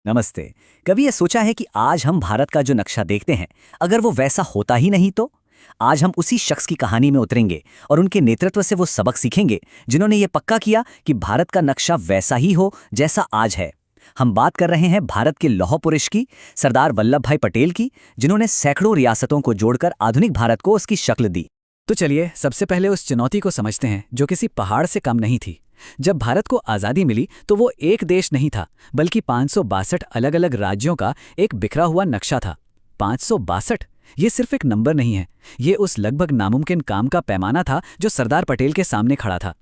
नमस्ते। कभी ये सोचा है कि आज हम भारत का जो नक्शा देखते हैं, अगर वो वैसा होता ही नहीं तो? आज हम उसी शख्स की कहानी में उतरेंगे और उनके नेतृत्व से वो सबक सीखेंगे जिन्होंने ये पक्का किया कि भारत का नक्शा वैसा ही हो जैसा आज है। हम बात कर रहे हैं भारत के लौह पुरुष की, सरदार वल्लभ भाई पटेल की, जिन्होंने सैकड़ों रियासतों को जोड़कर आधुनिक भारत को उसकी शक्ल दी। तो चलिए सबसे पहले उस चुनौती को समझते हैं जो किसी पहाड़ से कम नहीं थी। जब भारत को आज़ादी मिली तो वो एक देश नहीं था, बल्कि 562 अलग अलग राज्यों का एक बिखरा हुआ नक्शा था। 562 ये सिर्फ एक नंबर नहीं है, ये उस लगभग नामुमकिन काम का पैमाना था जो सरदार पटेल के सामने खड़ा था।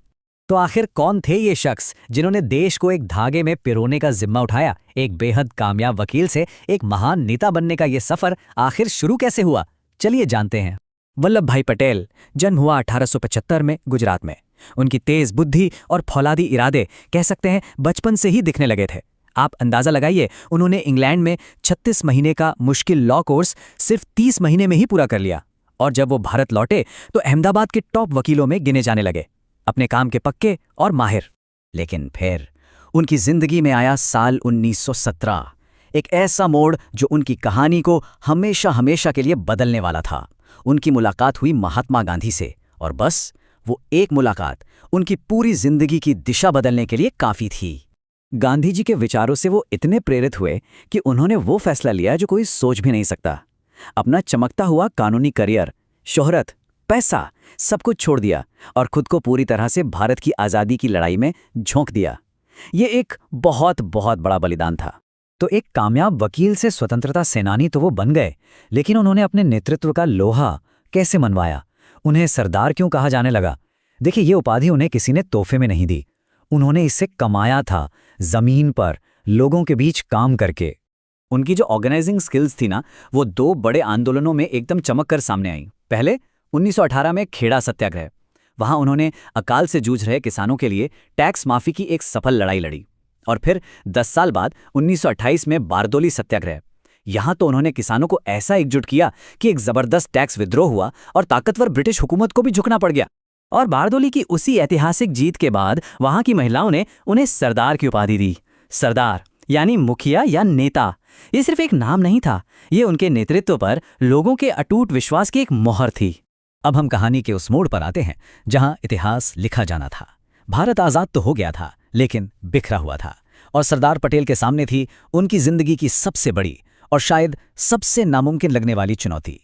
तो आखिर कौन थे ये शख्स जिन्होंने देश को एक धागे में पिरोने का जिम्मा उठाया? एक बेहद कामयाब वकील से एक महान नेता बनने का ये सफर आखिर शुरू कैसे हुआ? चलिए जानते हैं। वल्लभ भाई पटेल जन्म हुआ 1875 में गुजरात में। उनकी तेज बुद्धि और फौलादी इरादे कह सकते हैं बचपन से ही दिखने लगे थे। आप अंदाजा लगाइए, उन्होंने इंग्लैंड में 36 महीने का मुश्किल लॉ कोर्स सिर्फ 30 महीने में ही पूरा कर लिया, और जब वो भारत लौटे तो अहमदाबाद के टॉप वकीलों में गिने जाने लगे, अपने काम के पक्के और माहिर। लेकिन फिर उनकी जिंदगी में आया साल 1917, एक ऐसा मोड़ जो उनकी कहानी को हमेशा हमेशा के लिए बदलने वाला था। उनकी मुलाकात हुई महात्मा गांधी से, और बस वो एक मुलाकात उनकी पूरी जिंदगी की दिशा बदलने के लिए काफी थी। गांधी जी के विचारों से वो इतने प्रेरित हुए कि उन्होंने वो फैसला लिया जो कोई सोच भी नहीं सकता। अपना चमकता हुआ कानूनी करियर, शोहरत, पैसा सब कुछ छोड़ दिया और खुद को पूरी तरह से भारत की आज़ादी की लड़ाई में झोंक दिया। ये एक बहुत बहुत बड़ा बलिदान था। तो एक कामयाब वकील से स्वतंत्रता सेनानी तो वो बन गए, लेकिन उन्होंने अपने नेतृत्व का लोहा कैसे मनवाया? उन्हें सरदार क्यों कहा जाने लगा? देखिए, ये उपाधि उन्हें किसी ने तोहफे में नहीं दी, उन्होंने इसे कमाया था, जमीन पर लोगों के बीच काम करके। उनकी जो ऑर्गेनाइजिंग स्किल्स थी ना, वो दो बड़े आंदोलनों में एकदम चमक कर सामने आई। पहले 1918 में खेड़ा सत्याग्रह, वहां उन्होंने अकाल से जूझ रहे किसानों के लिए टैक्स माफी की एक सफल लड़ाई लड़ी। और फिर 10 साल बाद 1928 में बारदोली सत्याग्रह, यहां तो उन्होंने किसानों को ऐसा एकजुट किया कि एक जबरदस्त टैक्स विद्रोह हुआ और ताकतवर ब्रिटिश हुकूमत को भी झुकना पड़ गया। और बारदोली की उसी ऐतिहासिक जीत के बाद वहां की महिलाओं ने उन्हें सरदार की उपाधि दी। सरदार यानी मुखिया या नेता। ये सिर्फ एक नाम नहीं था, ये उनके नेतृत्व पर लोगों के अटूट विश्वास की एक मोहर थी। अब हम कहानी के उस मोड़ पर आते हैं जहां इतिहास लिखा जाना था। भारत आजाद तो हो गया था, लेकिन बिखरा हुआ था, और सरदार पटेल के सामने थी उनकी जिंदगी की सबसे बड़ी और शायद सबसे नामुमकिन लगने वाली चुनौती,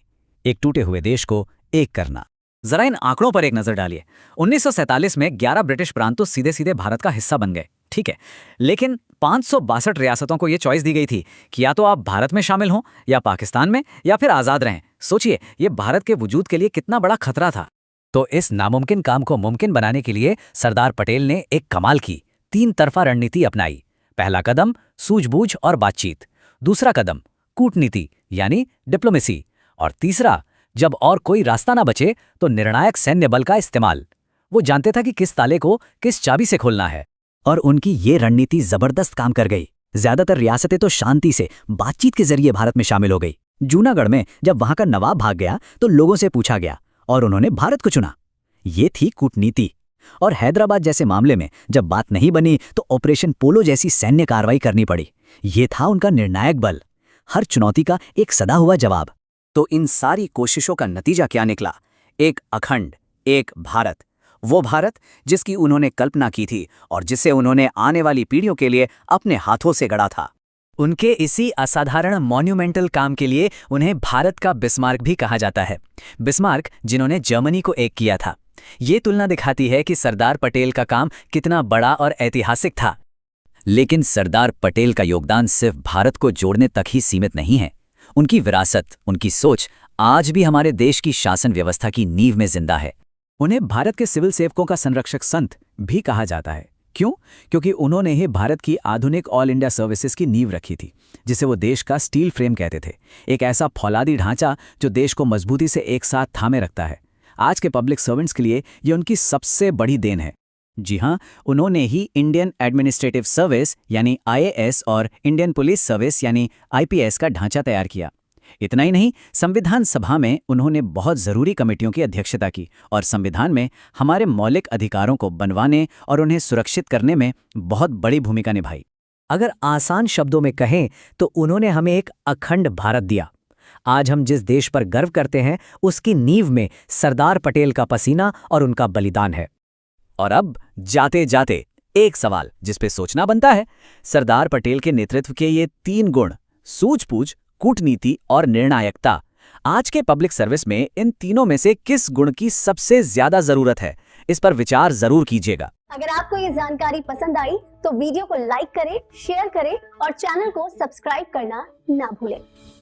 एक टूटे हुए देश को एक करना। जरा इन आंकड़ों पर एक नजर डालिए। 1947 में 11 ब्रिटिश प्रांत तो सीधे सीधे भारत का हिस्सा बन गए, ठीक है, लेकिन 562 रियासतों को यह चॉइस दी गई थी कि या तो आप भारत में शामिल हों, या पाकिस्तान में, या फिर आजाद रहें। सोचिए, यह भारत के वजूद के लिए कितना बड़ा खतरा था। तो इस नामुमकिन काम को मुमकिन बनाने के लिए सरदार पटेल ने एक कमाल की 3 तरफा रणनीति अपनाई। पहला कदम सूझबूझ और बातचीत, दूसरा कदम कूटनीति यानी डिप्लोमेसी, और तीसरा, जब और कोई रास्ता ना बचे तो निर्णायक सैन्य बल का इस्तेमाल। वो जानते था कि किस ताले को किस चाबी से खोलना है, और उनकी ये रणनीति जबरदस्त काम कर गई। ज्यादातर रियासतें तो शांति से बातचीत के जरिए भारत में शामिल हो गई। जूनागढ़ में जब वहां का नवाब भाग गया तो लोगों से पूछा गया और उन्होंने भारत को चुना। ये थी कूटनीति। और हैदराबाद जैसे मामले में जब बात नहीं बनी तो ऑपरेशन पोलो जैसी सैन्य कार्रवाई करनी पड़ी। ये था उनका निर्णायक बल, हर चुनौती का एक सदा हुआ जवाब। तो इन सारी कोशिशों का नतीजा क्या निकला? एक अखंड, एक भारत, वो भारत जिसकी उन्होंने कल्पना की थी और जिसे उन्होंने आने वाली पीढ़ियों के लिए अपने हाथों से गढ़ा था। उनके इसी असाधारण मॉन्यूमेंटल काम के लिए उन्हें भारत का बिस्मार्क भी कहा जाता है। बिस्मार्क जिन्होंने जर्मनी को एक किया था। ये तुलना दिखाती है कि सरदार पटेल का काम कितना बड़ा और ऐतिहासिक था। लेकिन सरदार पटेल का योगदान सिर्फ भारत को जोड़ने तक ही सीमित नहीं है। उनकी विरासत, उनकी सोच आज भी हमारे देश की शासन व्यवस्था की नींव में जिंदा है। उन्हें भारत के सिविल सेवकों का संरक्षक संत भी कहा जाता है। क्यों? क्योंकि उन्होंने ही भारत की आधुनिक ऑल इंडिया सर्विसेज की नींव रखी थी, जिसे वो देश का स्टील फ्रेम कहते थे। एक ऐसा फौलादी ढांचा जो देश को मजबूती से एक साथ थामे रखता है। आज के पब्लिक सर्वेंट्स के लिए ये उनकी सबसे बड़ी देन है। जी हाँ, उन्होंने ही इंडियन एडमिनिस्ट्रेटिव सर्विस यानी आईएएस और इंडियन पुलिस सर्विस यानी आईपीएस का ढांचा तैयार किया। इतना ही नहीं, संविधान सभा में उन्होंने बहुत ज़रूरी कमेटियों की अध्यक्षता की और संविधान में हमारे मौलिक अधिकारों को बनवाने और उन्हें सुरक्षित करने में बहुत बड़ी भूमिका निभाई। अगर आसान शब्दों में कहें तो उन्होंने हमें एक अखंड भारत दिया। आज हम जिस देश पर गर्व करते हैं उसकी नींव में सरदार पटेल का पसीना और उनका बलिदान है। और अब जाते जाते एक सवाल जिस पे सोचना बनता है, सरदार पटेल के नेतृत्व के ये 3 गुण, सूझबूझ, कूटनीति और निर्णायकता, आज के पब्लिक सर्विस में इन तीनों में से किस गुण की सबसे ज्यादा जरूरत है? इस पर विचार जरूर कीजिएगा। अगर आपको ये जानकारी पसंद आई तो वीडियो को लाइक करें, शेयर करें और चैनल को सब्सक्राइब करना ना भूलें।